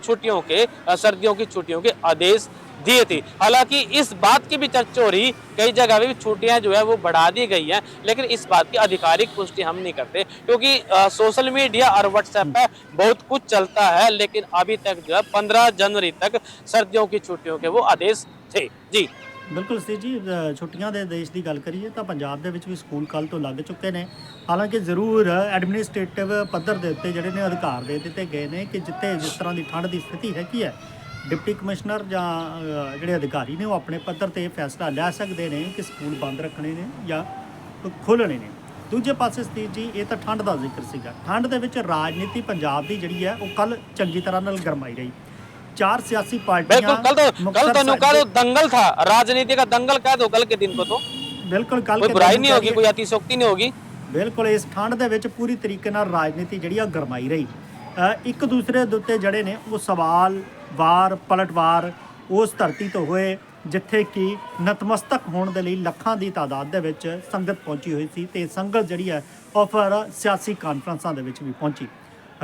छुट्टियों के सर्दियों की छुट्टियों के आदेश दिए थे। हालांकि इस बात की भी चर्चा हो रही, कई जगह भी छुट्टियां जो है वो बढ़ा दी गई हैं, लेकिन इस बात की आधिकारिक पुष्टि हम नहीं करते क्योंकि सोशल मीडिया और व्हाट्सएप पे बहुत कुछ चलता है। लेकिन अभी तक जो है 15 जनवरी तक सर्दियों की छुट्टियों के वो आदेश थे जी। ਬਿਲਕੁਲ ਸੀ ਜੀ। ਛੁੱਟੀਆਂ ਦੇ ਦੇਸ਼ ਦੀ ਗੱਲ ਕਰੀਏ ਤਾਂ ਪੰਜਾਬ ਦੇ ਵਿੱਚ ਵੀ ਸਕੂਲ ਕੱਲ੍ਹ ਤੋਂ ਲੱਗ ਚੁੱਕੇ ਨੇ। ਹਾਲਾਂਕਿ ਜ਼ਰੂਰ ਐਡਮਿਨਿਸਟ੍ਰੇਟਿਵ ਪੱਧਰ ਦੇ ਉੱਤੇ ਜਿਹੜੇ ਨੇ ਅਧਿਕਾਰ ਦੇ ਦਿੱਤੇ ਗਏ ਨੇ ਕਿ ਜਿੱਥੇ ਜਿਸ ਤਰ੍ਹਾਂ ਦੀ ਠੰਡ ਦੀ ਸਥਿਤੀ ਹੈਗੀ ਹੈ, ਡਿਪਟੀ ਕਮਿਸ਼ਨਰ ਜਾਂ ਜਿਹੜੇ ਅਧਿਕਾਰੀ ਨੇ ਉਹ ਆਪਣੇ ਪੱਧਰ ਤੇ ਫੈਸਲਾ ਲੈ ਸਕਦੇ ਨੇ ਕਿ ਸਕੂਲ ਬੰਦ ਰੱਖਣੇ ਨੇ ਜਾਂ ਖੋਲ੍ਹਣੇ ਨੇ। ਦੂਜੇ ਪਾਸੇ ਸਤੀਸ਼ ਜੀ ਇਹ ਤਾਂ ਠੰਡ ਦਾ ਜ਼ਿਕਰ ਸੀਗਾ। ਠੰਡ ਦੇ ਵਿੱਚ ਰਾਜਨੀਤੀ ਪੰਜਾਬ ਦੀ ਜਿਹੜੀ ਹੈ ਉਹ ਕੱਲ੍ਹ ਚੰਗੀ ਤਰ੍ਹਾਂ ਨਾਲ ਗਰਮਾਈ ਰਹੀ। 4 सियासी पार्टियां कल तो दंगल था, राजनीति का दंगल कह दो कल के दिन को तो बिल्कुल कल कोई बुराई नहीं होगी, कोई अतिशोक्ति नहीं होगी। बिल्कुल इस ठंड ਦੇ ਵਿੱਚ ਪੂਰੀ ਤਰੀਕੇ ਨਾਲ ਰਾਜਨੀਤੀ ਜਿਹੜੀ ਆ ਗਰਮਾਈ ਰਹੀ। ਇੱਕ ਦੂਸਰੇ ਦੇ ਉੱਤੇ ਜਿਹੜੇ ਨੇ ਉਹ ਸਵਾਲ ਵਾਰ ਪਲਟਵਾਰ ਉਸ ਧਰਤੀ ਤੋਂ ਹੋਏ ਜਿੱਥੇ ਕਿ ਨਤਮਸਤਕ ਹੋਣ ਦੇ ਲਈ ਲੱਖਾਂ ਦੀ ਤਾਦਾਦ ਦੇ ਵਿੱਚ ਸੰਗਤ ਪਹੁੰਚੀ ਹੋਈ ਸੀ ਤੇ ਸੰਗਤ ਜਿਹੜੀ ਹੈ ਉਹ ਫਿਰ ਸਿਆਸੀ ਕਾਨਫਰੰਸਾਂ ਦੇ ਵਿੱਚ ਵੀ ਪਹੁੰਚੀ।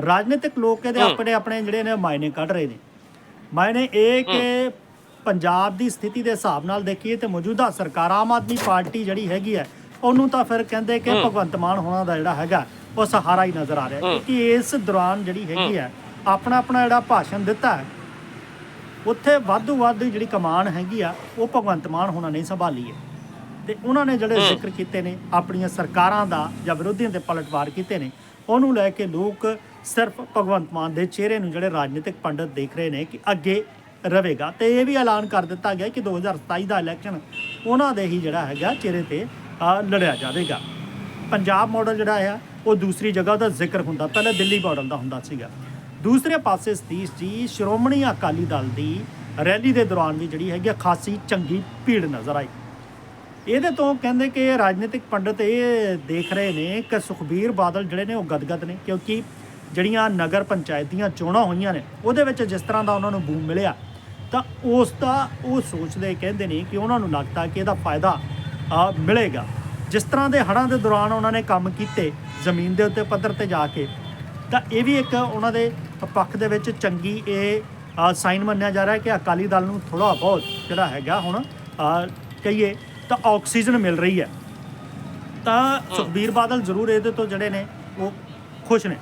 ਰਾਜਨੀਤਿਕ ਲੋਕ ਇਹਦੇ ਆਪਣੇ ਆਪਣੇ ਜਿਹੜੇ ਨੇ ਮਾਇਨੇ ਕੱਢ ਰਹੇ ਨੇ। ਮਾਇਨੇ ਇਹ ਕਿ ਪੰਜਾਬ ਦੀ ਸਥਿਤੀ ਦੇ ਹਿਸਾਬ ਨਾਲ ਦੇਖੀਏ ਤੇ ਮੌਜੂਦਾ ਸਰਕਾਰ ਆਮ ਆਦਮੀ ਪਾਰਟੀ ਜਿਹੜੀ ਹੈਗੀ ਹੈ ਉਹਨੂੰ ਤਾਂ ਫਿਰ ਕਹਿੰਦੇ ਕਿ ਭਗਵੰਤ ਮਾਨ ਹੋਣਾ ਦਾ ਜਿਹੜਾ ਹੈਗਾ ਉਹ ਸਹਾਰਾ ਹੀ ਨਜ਼ਰ ਆ ਰਿਹਾ ਕਿਉਂਕਿ ਇਸ ਦੌਰਾਨ ਜਿਹੜੀ ਹੈਗੀ ਹੈ ਆਪਣਾ ਜਿਹੜਾ ਭਾਸ਼ਣ ਦਿੱਤਾ ਹੈ ਉੱਥੇ ਵਾਧੂ ਜਿਹੜੀ ਕਮਾਨ ਹੈਗੀ ਆ ਉਹ ਭਗਵੰਤ ਮਾਨ ਹੋਣਾ ਨਹੀਂ ਸੰਭਾਲੀ ਹੈ ਤੇ ਉਹਨਾਂ ਨੇ ਜਿਹੜੇ ਜ਼ਿਕਰ ਕੀਤੇ ਨੇ ਆਪਣੀਆਂ ਸਰਕਾਰਾਂ ਦਾ ਜਾਂ ਵਿਰੋਧੀਆਂ ਤੇ ਪਲਟਵਾਰ ਕੀਤੇ ਨੇ ਉਹਨੂੰ ਲੈ ਕੇ ਲੋਕ ਸਿਰਫ ਭਗਵੰਤ ਮਾਨ ਦੇ ਚਿਹਰੇ ਨੂੰ ਜਿਹੜੇ ਰਾਜਨੀਤਿਕ ਪੰਡਤ ਦੇਖ ਰਹੇ ਨੇ ਕਿ ਅੱਗੇ ਰਹੇਗਾ ਤੇ ਇਹ ਵੀ ਐਲਾਨ ਕਰ ਦਿੱਤਾ ਗਿਆ ਕਿ 2027 ਦਾ ਇਲੈਕਸ਼ਨ ਉਹਨਾਂ ਦੇ ਹੀ ਜਿਹੜਾ ਹੈਗਾ ਚਿਹਰੇ ਤੇ ਲੜਿਆ ਜਾਵੇਗਾ। ਪੰਜਾਬ ਮਾਡਲ ਜਿਹੜਾ ਆ ਉਹ ਦੂਸਰੀ ਜਗ੍ਹਾ ਦਾ ਜ਼ਿਕਰ ਹੁੰਦਾ, ਪਹਿਲਾਂ ਦਿੱਲੀ ਮਾਡਲ ਦਾ ਹੁੰਦਾ ਸੀਗਾ। ਦੂਸਰੇ ਪਾਸੇ ਸਤੀਸ਼ ਜੀ ਸ਼੍ਰੋਮਣੀ ਅਕਾਲੀ ਦਲ ਦੀ ਰੈਲੀ ਦੇ ਦੌਰਾਨ ਵੀ ਜਿਹੜੀ ਹੈਗੀ ਖਾਸੀ ਚੰਗੀ ਭੀੜ ਨਜ਼ਰ ਆਈ। ਇਹਦੇ ਤੋਂ ਕਹਿੰਦੇ ਕਿ ਰਾਜਨੀਤਿਕ ਪੰਡਤ ਇਹ ਦੇਖ ਰਹੇ ਨੇ ਕਿ ਸੁਖਬੀਰ ਬਾਦਲ ਜਿਹੜੇ ਨੇ ਉਹ ਗਦਗਦ ਨੇ ਕਿਉਂਕਿ ਜਿਹੜੀਆਂ ਨਗਰ ਪੰਚਾਇਤ ਦੀਆਂ ਚੋਣਾਂ ਹੋਈਆਂ ਨੇ ਉਹਦੇ ਵਿੱਚ ਜਿਸ ਤਰ੍ਹਾਂ ਦਾ ਉਹਨਾਂ ਨੂੰ ਬੂਮ ਮਿਲਿਆ ਤਾਂ ਉਸ ਦਾ ਉਹ ਸੋਚਦੇ ਕਹਿੰਦੇ ਨੇ ਕਿ ਉਹਨਾਂ ਨੂੰ ਲੱਗਦਾ ਕਿ ਇਹਦਾ ਫਾਇਦਾ ਮਿਲੇਗਾ। ਜਿਸ ਤਰ੍ਹਾਂ ਦੇ ਹੜ੍ਹਾਂ ਦੇ ਦੌਰਾਨ ਉਹਨਾਂ ਨੇ ਕੰਮ ਕੀਤੇ ਜ਼ਮੀਨ ਦੇ ਉੱਤੇ ਪੱਧਰ ਤੇ ਜਾ ਕੇ ਤਾਂ ਇਹ ਵੀ ਇੱਕ ਉਹਨਾਂ ਦੇ ਪੱਖ ਦੇ ਵਿੱਚ ਚੰਗੀ ਇਹ ਸਾਈਨ ਮੰਨਿਆ ਜਾ ਰਿਹਾ ਕਿ ਅਕਾਲੀ ਦਲ ਨੂੰ ਥੋੜ੍ਹਾ ਬਹੁਤ ਜਿਹੜਾ ਹੈਗਾ ਹੁਣ ਕਹੀਏ ਤਾਂ ਆਕਸੀਜਨ ਮਿਲ ਰਹੀ ਹੈ। ਤਾਂ ਸੁਖਬੀਰ ਬਾਦਲ ਜ਼ਰੂਰ ਇਹਦੇ ਤੋਂ ਜਿਹੜੇ ਨੇ ਉਹ ਖੁਸ਼ ਨੇ।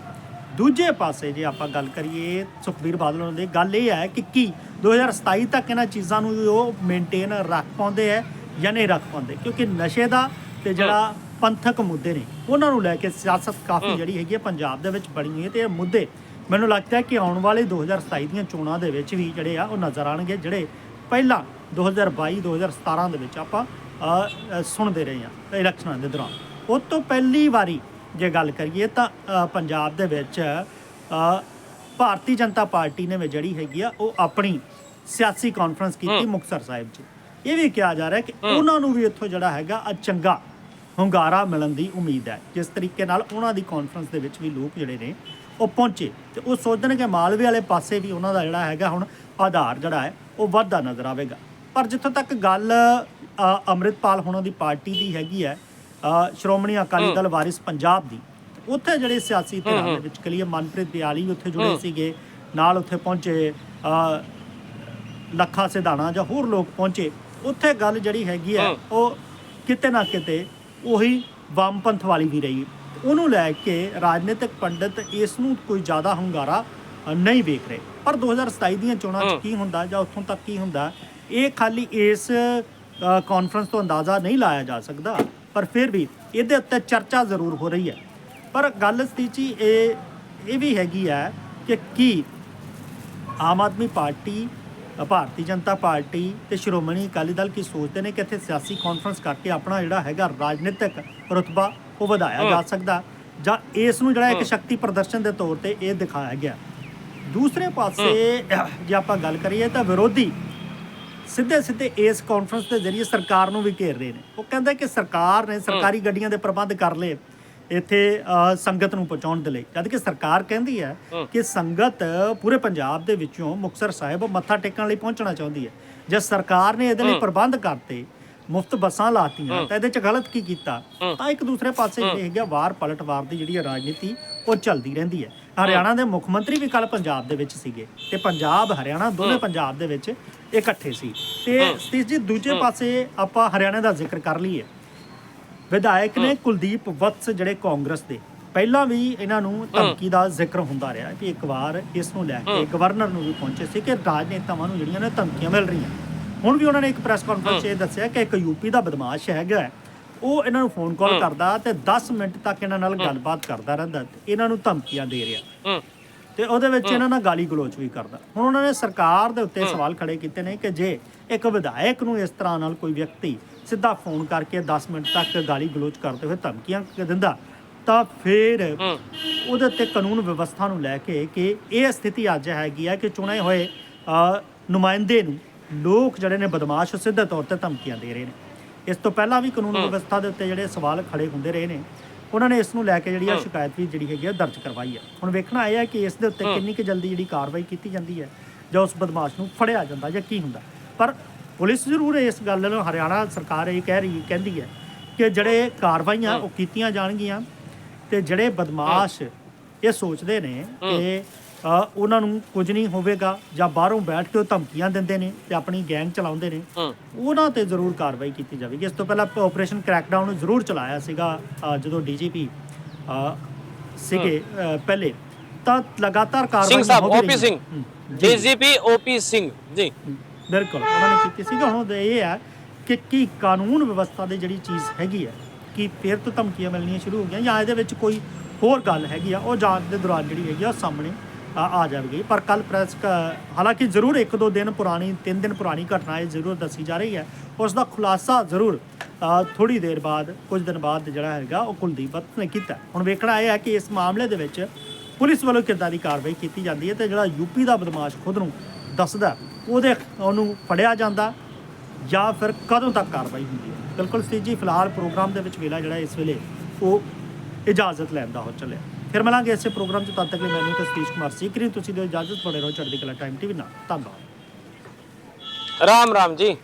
ਦੂਜੇ ਪਾਸੇ ਜੇ ਆਪਾਂ ਗੱਲ ਕਰੀਏ ਸੁਖਬੀਰ ਬਾਦਲ ਉਹਨਾਂ ਦੀ ਗੱਲ ਇਹ ਹੈ ਕਿ 2027 ਤੱਕ ਇਹਨਾਂ ਚੀਜ਼ਾਂ ਨੂੰ ਉਹ ਮੇਨਟੇਨ ਰੱਖ ਪਾਉਂਦੇ ਹੈ ਜਾਂ ਨਹੀਂ ਰੱਖ ਪਾਉਂਦੇ ਕਿਉਂਕਿ ਨਸ਼ੇ ਦਾ ਤੇ ਜਿਹੜਾ ਪੰਥਕ ਮੁੱਦੇ ਨੇ ਉਹਨਾਂ ਨੂੰ ਲੈ ਕੇ ਸਿਆਸਤ ਕਾਫੀ ਜਿਹੜੀ ਹੈਗੀ ਹੈ ਪੰਜਾਬ ਦੇ ਵਿੱਚ ਬਣੀ ਹੋਈ ਹੈ ਤੇ ਇਹ ਮੁੱਦੇ ਮੈਨੂੰ ਲੱਗਦਾ ਹੈ ਕਿ ਆਉਣ ਵਾਲੇ 2027 ਦੀਆਂ ਚੋਣਾਂ ਦੇ ਵਿੱਚ ਵੀ ਜਿਹੜੇ ਆ ਉਹ ਨਜ਼ਰ ਆਉਣਗੇ ਜਿਹੜੇ ਪਹਿਲਾਂ 2022 2017 ਦੇ ਵਿੱਚ ਆਪਾਂ ਸੁਣਦੇ ਰਹੇ ਹਾਂ ਇਲੈਕਸ਼ਨਾਂ ਦੇ ਦੌਰਾਨ। ਉਹ ਤੋਂ ਪਹਿਲੀ ਵਾਰੀ ਜੇ ਗੱਲ ਕਰੀਏ ਤਾਂ ਪੰਜਾਬ ਦੇ ਵਿੱਚ ਭਾਰਤੀ ਜਨਤਾ ਪਾਰਟੀ ਨੇ ਜਿਹੜੀ ਹੈਗੀ ਆ ਉਹ ਆਪਣੀ ਸਿਆਸੀ ਕਾਨਫਰੰਸ ਕੀਤੀ ਮੁਕਤਸਰ ਸਾਹਿਬ 'ਚ। ਇਹ ਵੀ ਕਿਹਾ ਜਾ ਰਿਹਾ ਕਿ ਉਹਨਾਂ ਨੂੰ ਵੀ ਇੱਥੋਂ ਜਿਹੜਾ ਹੈਗਾ ਚੰਗਾ ਹੁੰਗਾਰਾ ਮਿਲਣ ਦੀ ਉਮੀਦ ਹੈ। ਜਿਸ ਤਰੀਕੇ ਨਾਲ ਉਹਨਾਂ ਦੀ ਕਾਨਫਰੰਸ ਦੇ ਵਿੱਚ ਵੀ ਲੋਕ ਜਿਹੜੇ ਨੇ ਉਹ ਪਹੁੰਚੇ ਤੇ ਉਹ ਸੋਚਦੇ ਨੇ ਕਿ ਮਾਲਵੇ ਵਾਲੇ ਪਾਸੇ ਵੀ ਉਹਨਾਂ ਦਾ ਜਿਹੜਾ ਹੈਗਾ ਹੁਣ ਆਧਾਰ ਜਿਹੜਾ ਹੈ ਉਹ ਵੱਧਦਾ ਨਜ਼ਰ ਆਵੇਗਾ। ਪਰ ਜਿੱਥੋਂ ਤੱਕ ਗੱਲ ਅੰਮ੍ਰਿਤਪਾਲ ਹੋਣਾ ਦੀ ਪਾਰਟੀ ਦੀ ਹੈਗੀ ਹੈ, ਸ਼੍ਰੋਮਣੀ ਅਕਾਲੀ ਦਲ ਵਾਰਿਸ ਪੰਜਾਬ ਦੀ, ਉੱਥੇ ਜਿਹੜੇ ਸਿਆਸੀ ਧਿਰਾਂ ਦੇ ਵਿੱਚ ਕਲੀਏ ਮਨਪ੍ਰੀਤ ਦਿਆਲੀ ਵੀ ਉੱਥੇ ਜੁੜੇ ਸੀਗੇ, ਨਾਲ ਉੱਥੇ ਪਹੁੰਚੇ ਲੱਖਾ ਸਿਧਾਣਾ ਜਾਂ ਹੋਰ ਲੋਕ ਪਹੁੰਚੇ। ਉੱਥੇ ਗੱਲ ਜਿਹੜੀ ਹੈਗੀ ਹੈ ਉਹ ਕਿਤੇ ਨਾ ਕਿਤੇ ਉਹੀ ਵਾਮਪੰਥ ਵਾਲੀ ਵੀ ਰਹੀ। ਉਹਨੂੰ ਲੈ ਕੇ ਰਾਜਨੀਤਿਕ ਪੰਡਿਤ ਇਸ ਨੂੰ ਕੋਈ ਜ਼ਿਆਦਾ ਹੁੰਗਾਰਾ ਨਹੀਂ ਵੇਖ ਰਹੇ। ਪਰ 2027 ਦੀਆਂ ਚੋਣਾਂ 'ਚ ਕੀ ਹੁੰਦਾ ਜਾਂ ਉੱਥੋਂ ਤੱਕ ਕੀ ਹੁੰਦਾ, ਇਹ ਖਾਲੀ ਇਸ ਕਾਨਫਰੰਸ ਤੋਂ ਅੰਦਾਜ਼ਾ ਨਹੀਂ ਲਾਇਆ ਜਾ ਸਕਦਾ। ਪਰ ਫਿਰ ਵੀ ਇਹਦੇ ਉੱਤੇ ਚਰਚਾ ਜ਼ਰੂਰ ਹੋ ਰਹੀ ਹੈ। ਪਰ ਗੱਲ ਸਥਿਤੀ ਇਹ ਵੀ ਹੈਗੀ ਹੈ ਕਿ ਕੀ ਆਮ ਆਦਮੀ ਪਾਰਟੀ, ਭਾਰਤੀ ਜਨਤਾ ਪਾਰਟੀ ਤੇ ਸ਼੍ਰੋਮਣੀ ਅਕਾਲੀ ਦਲ ਕੀ ਸੋਚਦੇ ਨੇ ਕਿ ਇੱਥੇ ਸਿਆਸੀ ਕਾਨਫਰੰਸ ਕਰਕੇ ਆਪਣਾ ਜਿਹੜਾ ਹੈਗਾ ਰਾਜਨੀਤਿਕ ਰੁਤਬਾ ਉਹ ਵਧਾਇਆ ਜਾ ਸਕਦਾ, ਜਾਂ ਇਸ ਨੂੰ ਜਿਹੜਾ ਇੱਕ ਸ਼ਕਤੀ ਪ੍ਰਦਰਸ਼ਨ ਦੇ ਤੌਰ ਤੇ ਇਹ ਦਿਖਾਇਆ ਗਿਆ। ਦੂਸਰੇ ਪਾਸੇ ਜੇ ਆਪਾਂ ਗੱਲ ਕਰੀਏ ਤਾਂ ਵਿਰੋਧੀ ਸਿੱਧੇ ਇਸ ਕਾਨਫਰੰਸ ਦੇ ਜ਼ਰੀਏ ਸਰਕਾਰ ਨੂੰ ਵੀ ਘੇਰ ਰਹੇ ਨੇ। ਉਹ ਕਹਿੰਦੇ ਕਿ ਸਰਕਾਰ ਨੇ ਸਰਕਾਰੀ ਗੱਡੀਆਂ ਦੇ ਪ੍ਰਬੰਧ ਕਰ ਲਏ ਇੱਥੇ ਸੰਗਤ ਨੂੰ ਪਹੁੰਚਾਉਣ ਦੇ ਲਈ, ਜਦ ਕਿ ਸਰਕਾਰ ਕਹਿੰਦੀ ਹੈ ਕਿ ਸੰਗਤ ਪੂਰੇ ਪੰਜਾਬ ਦੇ ਵਿੱਚੋਂ ਮੁਕਤਸਰ ਸਾਹਿਬ ਮੱਥਾ ਟੇਕਣ ਲਈ ਪਹੁੰਚਣਾ ਚਾਹੁੰਦੀ ਹੈ। ਜੇ ਸਰਕਾਰ ਨੇ ਇਹਦੇ ਲਈ ਪ੍ਰਬੰਧ ਕਰਤੇ, ਮੁਫਤ ਬੱਸਾਂ ਲਾਤੀਆਂ, ਤਾਂ ਇਹਦੇ 'ਚ ਗਲਤ ਕੀ ਕੀਤਾ? ਤਾਂ ਇੱਕ ਦੂਸਰੇ ਪਾਸੇ ਜਿਹੜੇ ਹੈਗੇ ਵਾਰ ਪਲਟਵਾਰ ਦੀ ਜਿਹੜੀ ਰਾਜਨੀਤੀ ਉਹ ਚੱਲਦੀ ਰਹਿੰਦੀ ਹੈ। ਹਰਿਆਣਾ ਦੇ ਮੁੱਖ ਮੰਤਰੀ ਵੀ ਕੱਲ ਪੰਜਾਬ ਦੇ ਵਿੱਚ ਸੀਗੇ ਤੇ ਪੰਜਾਬ ਹਰਿਆਣਾ ਦੋਵੇਂ ਪੰਜਾਬ ਦੇ ਵਿੱਚ ਇਕੱਠੇ ਸੀ। ਤੇ ਸਤੀਸ਼ ਜੀ, ਦੂਜੇ ਪਾਸੇ ਆਪਾਂ ਹਰਿਆਣਾ ਦਾ ਜ਼ਿਕਰ ਕਰ ਲਈਏ। ਵਿਧਾਇਕ ਨੇ ਕੁਲਦੀਪ ਵਤਸ ਜਿਹੜੇ ਕਾਂਗਰਸ ਦੇ, ਪਹਿਲਾਂ ਵੀ ਇਹਨਾਂ ਨੂੰ ਧਮਕੀ ਦਾ ਜ਼ਿਕਰ ਹੁੰਦਾ ਰਿਹਾ ਕਿ ਇੱਕ ਵਾਰ ਇਸ ਨੂੰ ਲੈ ਕੇ ਗਵਰਨਰ ਨੂੰ ਵੀ ਪਹੁੰਚੇ ਸੀ ਕਿ ਰਾਜਨੇਤਾਵਾਂ ਨੂੰ ਜਿਹੜੀਆਂ ਨੇ ਧਮਕੀਆਂ ਮਿਲ ਰਹੀਆਂ। ਹੁਣ ਵੀ ਉਹਨਾਂ ਨੇ ਇੱਕ ਪ੍ਰੈਸ ਕਾਨਫਰੰਸ 'ਚ ਇਹ ਦੱਸਿਆ ਕਿ ਇੱਕ ਯੂਪੀ ਦਾ ਬਦਮਾਸ਼ ਹੈਗਾ, ਉਹ ਇਹਨਾਂ ਨੂੰ ਫੋਨ ਕਾਲ ਕਰਦਾ ਤੇ 10 ਮਿੰਟ ਤੱਕ ਇਹਨਾਂ ਨਾਲ ਗੱਲਬਾਤ ਕਰਦਾ ਰਹਿੰਦਾ ਤੇ ਇਹਨਾਂ ਨੂੰ ਧਮਕੀਆਂ ਦੇ ਰਿਹਾ ਤੇ ਉਹਦੇ ਵਿੱਚ ਇਹਨਾਂ ਨਾਲ ਗਾਲੀ ਗਲੋਚ ਵੀ ਕਰਦਾ। ਹੁਣ ਉਹਨਾਂ ਨੇ ਸਰਕਾਰ ਦੇ ਉੱਤੇ ਸਵਾਲ ਖੜੇ ਕੀਤੇ ਨੇ ਕਿ ਜੇ ਇੱਕ ਵਿਧਾਇਕ ਨੂੰ ਇਸ ਤਰ੍ਹਾਂ ਨਾਲ ਕੋਈ ਵਿਅਕਤੀ ਸਿੱਧਾ ਫੋਨ ਕਰਕੇ 10 ਮਿੰਟ ਤੱਕ ਗਾਲੀ ਗਲੋਚ ਕਰਦੇ ਹੋਏ ਧਮਕੀਆਂ ਦਿੰਦਾ, ਤਾਂ ਫਿਰ ਉਹਦੇ ਉੱਤੇ ਕਾਨੂੰਨ ਵਿਵਸਥਾ ਨੂੰ ਲੈ ਕੇ ਕਿ ਇਹ ਸਥਿਤੀ ਅੱਜ ਹੈਗੀ ਹੈ ਕਿ ਚੁਣੇ ਹੋਏ ਨੁਮਾਇੰਦੇ ਨੂੰ ਲੋਕ ਜਿਹੜੇ ਨੇ ਬਦਮਾਸ਼ ਸਿੱਧੇ ਤੌਰ ਤੇ ਧਮਕੀਆਂ ਦੇ ਰਹੇ ਨੇ। ਇਸ ਤੋਂ ਪਹਿਲਾਂ ਵੀ ਕਾਨੂੰਨ ਵਿਵਸਥਾ ਦੇ ਉੱਤੇ ਜਿਹੜੇ ਸਵਾਲ ਖੜੇ ਹੁੰਦੇ ਰਹੇ ਨੇ, ਉਹਨਾਂ ਨੇ ਇਸ ਨੂੰ ਲੈ ਕੇ ਜਿਹੜੀ ਆ ਸ਼ਿਕਾਇਤ ਵੀ ਜਿਹੜੀ ਹੈਗੀ ਆ ਦਰਜ ਕਰਵਾਈ ਹੈ। ਹੁਣ ਵੇਖਣਾ ਇਹ ਹੈ ਕਿ ਇਸ ਦੇ ਉੱਤੇ ਕਿੰਨੀ ਕੁ ਜਲਦੀ ਜਿਹੜੀ ਕਾਰਵਾਈ ਕੀਤੀ ਜਾਂਦੀ ਹੈ ਜਾਂ ਉਸ ਬਦਮਾਸ਼ ਨੂੰ ਫੜਿਆ ਜਾਂਦਾ ਜਾਂ ਕੀ ਹੁੰਦਾ। ਪਰ ਪੁਲਿਸ ਜ਼ਰੂਰ ਇਸ ਗੱਲ ਨੂੰ, ਹਰਿਆਣਾ ਸਰਕਾਰ ਇਹ ਕਹਿੰਦੀ ਹੈ ਕਿ ਜਿਹੜੇ ਕਾਰਵਾਈਆਂ ਉਹ ਕੀਤੀਆਂ ਜਾਣਗੀਆਂ ਤੇ ਜਿਹੜੇ ਬਦਮਾਸ਼ ਇਹ ਸੋਚਦੇ ਨੇ ਕਿ ਉਹਨਾਂ ਨੂੰ ਕੁਝ ਨਹੀਂ ਹੋਵੇਗਾ ਜਾਂ ਬਾਹਰੋਂ ਬੈਠ ਕੇ ਉਹ ਧਮਕੀਆਂ ਦਿੰਦੇ ਨੇ ਤੇ ਆਪਣੀ ਗੈਂਗ ਚਲਾਉਂਦੇ ਨੇ, ਉਹਨਾਂ ਤੇ ਜ਼ਰੂਰ ਕਾਰਵਾਈ ਕੀਤੀ ਜਾਵੇਗੀ। ਇਸ ਤੋਂ ਪਹਿਲਾਂ ਆਪਰੇਸ਼ਨ ਕ੍ਰੈਕਡਾਊਨ ਜ਼ਰੂਰ ਚਲਾਇਆ ਸੀਗਾ ਜਦੋਂ DGP ਸੀਗੇ ਪਹਿਲੇ, ਤਾਂ ਲਗਾਤਾਰ ਕਾਰਵਾਈ OP Singh DGP OP Singh ji ਬਿਲਕੁਲ ਉਹਨਾਂ ਨੇ ਕੀਤੀ ਸੀਗਾ। ਹੁਣ ਇਹ ਹੈ ਕਿ ਕੀ ਕਾਨੂੰਨ ਵਿਵਸਥਾ ਦੀ ਜਿਹੜੀ ਚੀਜ਼ ਹੈਗੀ ਹੈ ਕਿ ਫਿਰ ਤੋਂ ਧਮਕੀਆਂ ਮਿਲਣੀਆਂ ਸ਼ੁਰੂ ਹੋ ਗਈਆਂ ਜਾਂ ਇਹਦੇ ਵਿੱਚ ਕੋਈ ਹੋਰ ਗੱਲ ਹੈਗੀ ਆ, ਉਹ ਜਾਂਚ ਦੇ ਦੌਰਾਨ ਜਿਹੜੀ ਹੈਗੀ ਆ ਉਹ ਸਾਹਮਣੇ ਆ ਜਾਵੇਗੀ। ਪਰ ਕੱਲ ਪ੍ਰੈਸ ਹਾਲਾਂਕਿ ਜ਼ਰੂਰ 1-2 ਦਿਨ ਪੁਰਾਣੀ 3 ਦਿਨ ਪੁਰਾਣੀ ਘਟਨਾ ਇਹ ਜ਼ਰੂਰ ਦੱਸੀ ਜਾ ਰਹੀ ਹੈ, ਉਸ ਦਾ ਖੁਲਾਸਾ ਜ਼ਰੂਰ ਥੋੜ੍ਹੀ ਦੇਰ ਬਾਅਦ, ਕੁਝ ਦਿਨ ਬਾਅਦ ਜਿਹੜਾ ਹੈਗਾ ਉਹ ਕੁਲਦੀਪ ਵਤਸ ਨੇ ਕੀਤਾ। ਹੁਣ ਵੇਖਣਾ ਇਹ ਹੈ ਕਿ ਇਸ ਮਾਮਲੇ ਦੇ ਵਿੱਚ ਪੁਲਿਸ ਵੱਲੋਂ ਕਿੱਦਾਂ ਦੀ ਕਾਰਵਾਈ ਕੀਤੀ ਜਾਂਦੀ ਹੈ ਤੇ ਜਿਹੜਾ ਯੂਪੀ ਦਾ ਬਦਮਾਸ਼ ਖੁਦ ਨੂੰ ਦੱਸਦਾ ਉਹਨੂੰ ਫੜਿਆ ਜਾਂਦਾ ਜਾਂ ਫਿਰ ਕਦੋਂ ਤੱਕ ਕਾਰਵਾਈ ਹੁੰਦੀ ਹੈ। ਬਿਲਕੁਲ ਸਤੀਸ਼ ਜੀ, ਫਿਲਹਾਲ ਪ੍ਰੋਗਰਾਮ ਦੇ ਵਿੱਚ ਵੇਲਾ ਜਿਹੜਾ ਇਸ ਵੇਲੇ ਉਹ ਇਜਾਜ਼ਤ ਲੈਣ ਦਾ ਹੋ ਚੱਲਿਆ। ਫਿਰ ਮਿਲਾਂਗੇ ਇਸੇ ਪ੍ਰੋਗਰਾਮ 'ਚ, ਤਦ ਤੱਕ ਲਈ ਮੈਨੂੰ ਤੇ ਸਤੀਸ਼ ਕੁਮਾਰ ਸੀਕਰੀ ਤੁਸੀਂ ਦਿਓ ਇਜਾਜ਼ਤ। ਬਣੇ ਰਹੋ ਚੜ੍ਹਦੀ ਕਲਾ ਟਾਈਮ TV ਨਾਲ। ਧੰਨਵਾਦ। ਰਾਮ ਰਾਮ ਜੀ।